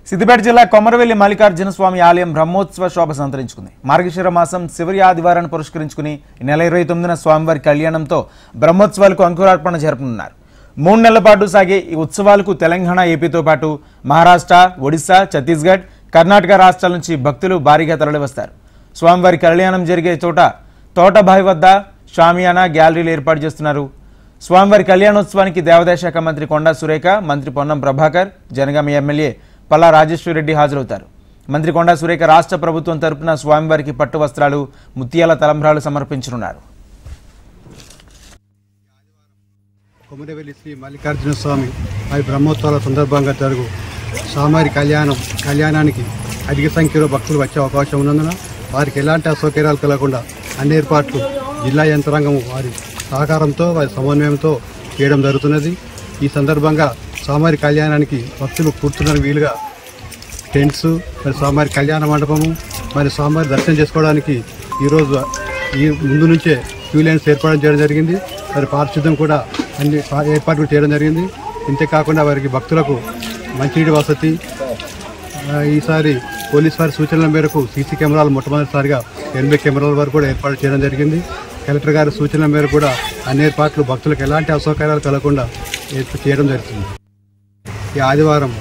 సిద్దిపేట జిల్లా కొమరవెల్లి మల్లికార్జున స్వామి ఆలయం బ్రహ్మోత్సవ శోభ సంతరించుకుంది. మార్గశిర మాసం చివరి ఆదివారాన్ని పురస్కరించుకుని ఈ నెల 29న స్వామివారి కళ్యాణంతో బ్రహ్మోత్సవాలకు అంకురార్పణ జరపనున్నారు. 3 నెలల పాటు సాగే ఈ ఉత్సవాలకు తెలంగాణ, ఏపీతో పాటు మహారాష్ట్ర, ఒడిశా, ఛత్తీస్గఢ్, కర్ణాటక రాష్ట్రాల నుంచి భక్తులు భారీగా తరలివస్తారు. స్వామివారి కళ్యాణం జరిగే చోట తోటబావి వద్ద షామియానా, గ్యాలరీలు ఏర్పాటు చేస్తున్నారు. స్వామివారి కళ్యాణోత్సవానికి దేవాదాయ శాఖ మంత్రి కొండా సురేఖ, మంత్రి పొన్నం ప్రభాకర్, జనగామ ఎమ్మెల్యే పల్లా రాజేశ్వరరెడ్డి హాజరవుతారు. మంత్రి కొండా సురేఖ రాష్ట్ర ప్రభుత్వం తరపున స్వామివారికి పట్టు వస్త్రాలు, ముత్యాల తలంబ్రాలు సమర్పించనున్నారు. కొమరవెల్లి శ్రీ మల్లికార్జున స్వామి వారి బ్రహ్మోత్సవాల సందర్భంగా జరుగు స్వామివారి కళ్యాణానికి అధిక సంఖ్యలో భక్తులు వచ్చే అవకాశం ఉన్నందున వారికి ఎలాంటి అసౌకర్యాలు కలగకుండా అన్ని ఏర్పాట్లు జిల్లా యంత్రాంగం వారి సహకారంతో, వారి సమన్వయంతో చేయడం జరుగుతున్నది. ఈ సందర్భంగా స్వామివారి కళ్యాణానికి భక్తులు కూర్చున్న వీలుగా టెంట్స్, మరి స్వామివారి కళ్యాణ మండపము, మరి స్వామివారి దర్శనం చేసుకోవడానికి ఈరోజు ముందు నుంచే క్యూ లైన్స్ ఏర్పాటు చేయడం జరిగింది. మరి పారిశుద్ధ్యం కూడా అన్ని ఏర్పాట్లు చేయడం జరిగింది. ఇంతేకాకుండా వారికి భక్తులకు మంచినీటి వసతి, ఈసారి పోలీస్ వారి సూచనల మేరకు సీసీ కెమెరాలు మొట్టమొదటిసారిగా 80 కెమెరాల వరకు కూడా ఏర్పాటు చేయడం జరిగింది. కలెక్టర్ గారి సూచనల మేరకు కూడా అన్ని ఏర్పాట్లు భక్తులకు ఎలాంటి అసౌకర్యాలు కలగకుండా చేయడం జరుగుతుంది. ఈ ఆదివారం